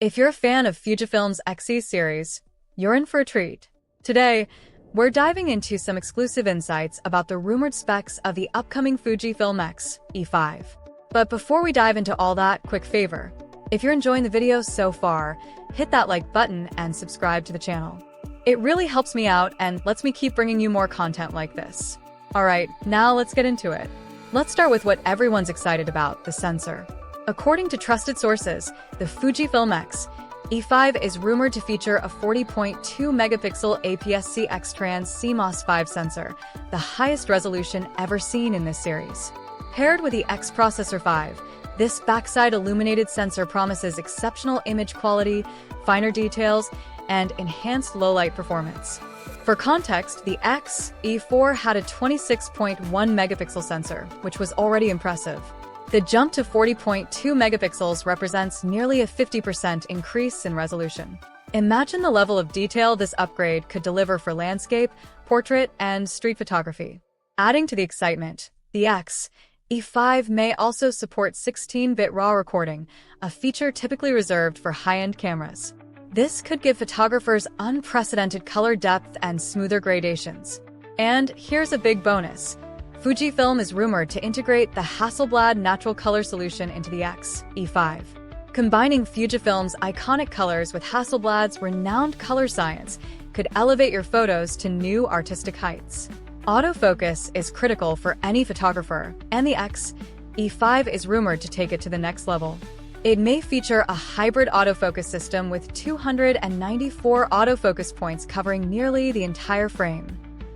If you're a fan of Fujifilm's X-E series, you're in for a treat. Today, we're diving into some exclusive insights about the rumored specs of the upcoming Fujifilm X-E5. But before we dive into all that, quick favor. If you're enjoying the video so far, hit that like button and subscribe to the channel. It really helps me out and lets me keep bringing you more content like this. Alright, now let's get into it. Let's start with what everyone's excited about, the sensor. According to trusted sources, the Fujifilm X-E5 is rumored to feature a 40.2-megapixel APS-C X-Trans CMOS 5 sensor, the highest resolution ever seen in this series. Paired with the X-Processor 5, this backside illuminated sensor promises exceptional image quality, finer details, and enhanced low-light performance. For context, the X-E4 had a 26.1-megapixel sensor, which was already impressive. The jump to 40.2 megapixels represents nearly a 50% increase in resolution. Imagine the level of detail this upgrade could deliver for landscape, portrait, and street photography. Adding to the excitement, the X-E5 may also support 16-bit RAW recording, a feature typically reserved for high-end cameras. This could give photographers unprecedented color depth and smoother gradations. And here's a big bonus. Fujifilm is rumored to integrate the Hasselblad natural color solution into the X-E5. Combining Fujifilm's iconic colors with Hasselblad's renowned color science could elevate your photos to new artistic heights. Autofocus is critical for any photographer, and the X-E5 is rumored to take it to the next level. It may feature a hybrid autofocus system with 294 autofocus points covering nearly the entire frame.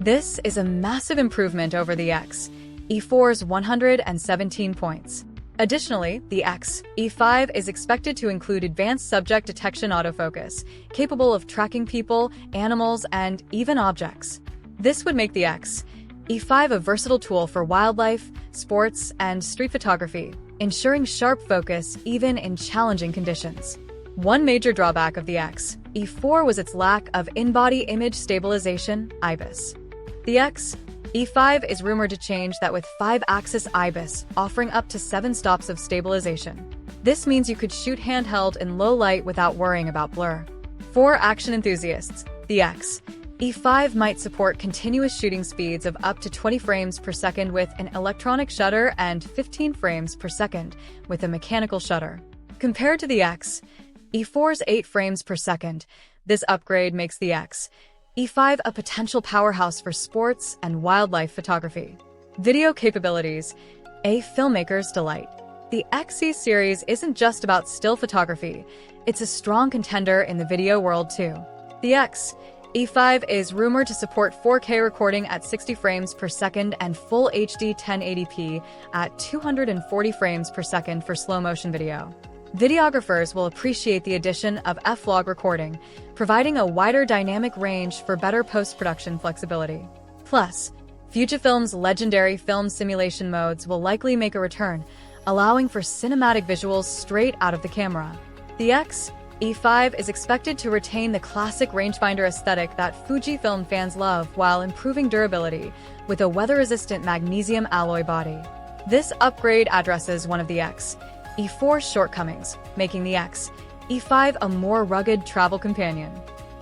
This is a massive improvement over the X-E4's 117 points. Additionally, the X-E5 is expected to include advanced subject detection autofocus, capable of tracking people, animals, and even objects. This would make the X-E5 a versatile tool for wildlife, sports, and street photography, ensuring sharp focus even in challenging conditions. One major drawback of the X-E4 was its lack of in-body image stabilization, IBIS. The X-E5 is rumored to change that with 5-axis IBIS, offering up to 7 stops of stabilization. This means you could shoot handheld in low light without worrying about blur. For action enthusiasts, the X-E5 might support continuous shooting speeds of up to 20 frames per second with an electronic shutter and 15 frames per second with a mechanical shutter. Compared to the X-E4's 8 frames per second, this upgrade makes the X-E5 a potential powerhouse for sports and wildlife photography. Video capabilities, a filmmaker's delight. The X-E series isn't just about still photography, it's a strong contender in the video world too. The X-E5 is rumored to support 4K recording at 60 frames per second and Full HD 1080p at 240 frames per second for slow-motion video. Videographers will appreciate the addition of F-Log recording, providing a wider dynamic range for better post-production flexibility. Plus, Fujifilm's legendary film simulation modes will likely make a return, allowing for cinematic visuals straight out of the camera. The X-E5 is expected to retain the classic rangefinder aesthetic that Fujifilm fans love while improving durability with a weather-resistant magnesium alloy body. This upgrade addresses one of the X-E4's shortcomings, making the X-E5 a more rugged travel companion.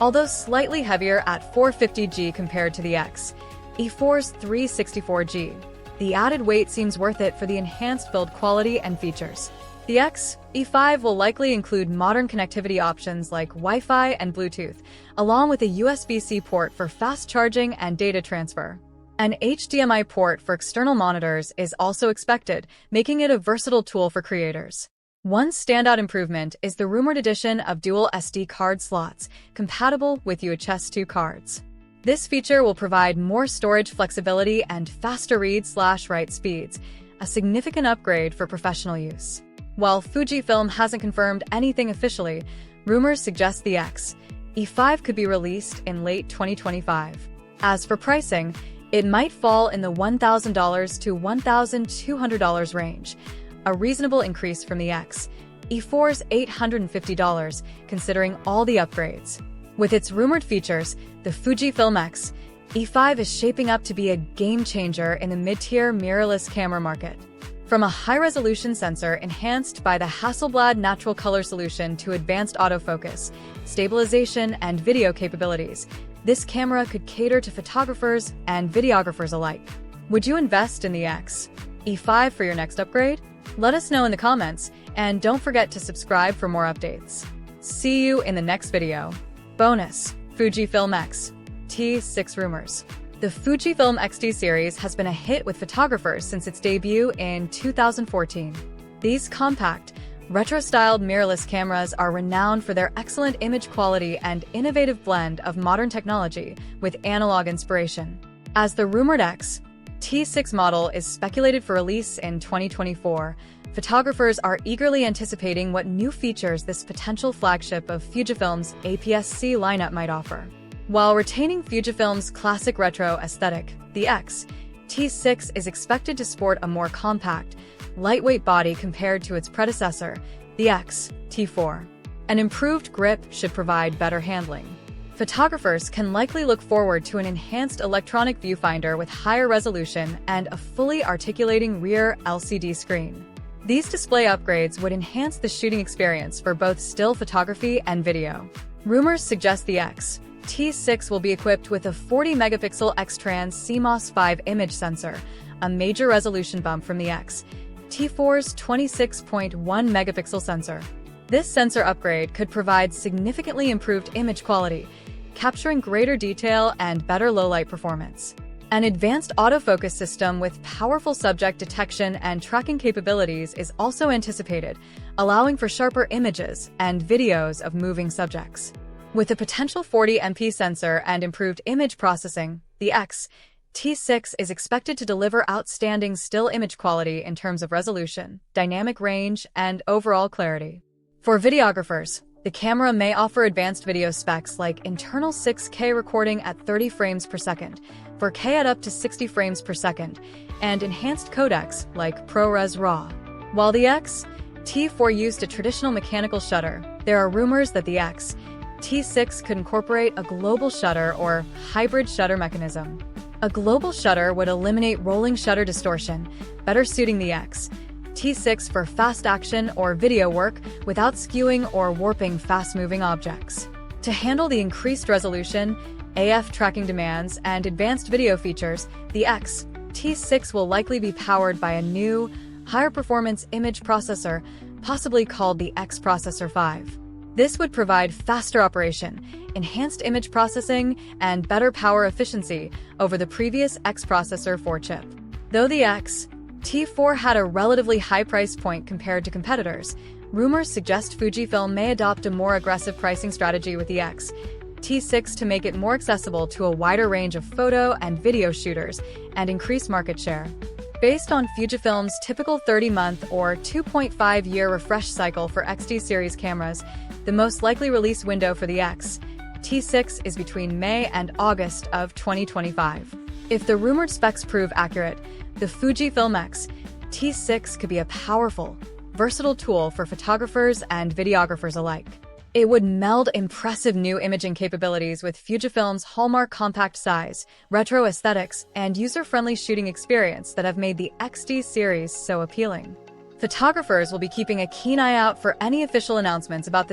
Although slightly heavier at 450g compared to the X-E4's 364g, the added weight seems worth it for the enhanced build quality and features. The X-E5 will likely include modern connectivity options like Wi-Fi and Bluetooth, along with a USB-C port for fast charging and data transfer. An HDMI port for external monitors is also expected, making it a versatile tool for creators. One standout improvement is the rumored addition of dual SD card slots, compatible with UHS 2 cards. This feature will provide more storage flexibility and faster read/write speeds, a significant upgrade for professional use. While Fujifilm hasn't confirmed anything officially, rumors suggest the X-E5 could be released in late 2025. As for pricing, it might fall in the $1,000 to $1,200 range, a reasonable increase from the X-E4's $850, considering all the upgrades. With its rumored features, the Fujifilm X-E5 is shaping up to be a game-changer in the mid-tier mirrorless camera market. From a high-resolution sensor enhanced by the Hasselblad natural color solution to advanced autofocus, stabilization, and video capabilities, this camera could cater to photographers and videographers alike. Would you invest in the X-E5 for your next upgrade? Let us know in the comments, and don't forget to subscribe for more updates. See you in the next video. Bonus: Fujifilm X-T6 rumors. The Fujifilm X-T series has been a hit with photographers since its debut in 2014. These compact, retro-styled mirrorless cameras are renowned for their excellent image quality and innovative blend of modern technology with analog inspiration. As the rumored X-T6 model is speculated for release in 2024, photographers are eagerly anticipating what new features this potential flagship of Fujifilm's APS-C lineup might offer. While retaining Fujifilm's classic retro aesthetic, the X-T6 is expected to sport a more compact, lightweight body compared to its predecessor, the X-T4. An improved grip should provide better handling. Photographers can likely look forward to an enhanced electronic viewfinder with higher resolution and a fully articulating rear LCD screen. These display upgrades would enhance the shooting experience for both still photography and video. Rumors suggest the X-T6 will be equipped with a 40-megapixel X-Trans CMOS 5 image sensor, a major resolution bump from the X-T4's 26.1-megapixel sensor. This sensor upgrade could provide significantly improved image quality, capturing greater detail and better low-light performance. An advanced autofocus system with powerful subject detection and tracking capabilities is also anticipated, allowing for sharper images and videos of moving subjects. With a potential 40MP sensor and improved image processing, the X-T6 is expected to deliver outstanding still image quality in terms of resolution, dynamic range, and overall clarity. For videographers, the camera may offer advanced video specs like internal 6K recording at 30 frames per second, 4K at up to 60 frames per second, and enhanced codecs like ProRes RAW. While the X-T4 used a traditional mechanical shutter, there are rumors that the X-T6 could incorporate a global shutter or hybrid shutter mechanism. A global shutter would eliminate rolling shutter distortion, better suiting the X-T6 for fast action or video work without skewing or warping fast-moving objects. To handle the increased resolution, AF tracking demands, and advanced video features, the X-T6 will likely be powered by a new, higher-performance image processor, possibly called the X-Processor 5. This would provide faster operation, enhanced image processing, and better power efficiency over the previous X-Processor 4 chip. Though the X-T4 had a relatively high price point compared to competitors, rumors suggest Fujifilm may adopt a more aggressive pricing strategy with the X-T6 to make it more accessible to a wider range of photo and video shooters and increase market share. Based on Fujifilm's typical 30-month or 2.5-year refresh cycle for X-T series cameras, the most likely release window for the X-T6 is between May and August of 2025. If the rumored specs prove accurate, the Fujifilm X-T6 could be a powerful, versatile tool for photographers and videographers alike. It would meld impressive new imaging capabilities with Fujifilm's hallmark compact size, retro aesthetics, and user-friendly shooting experience that have made the X-T series so appealing. Photographers will be keeping a keen eye out for any official announcements about this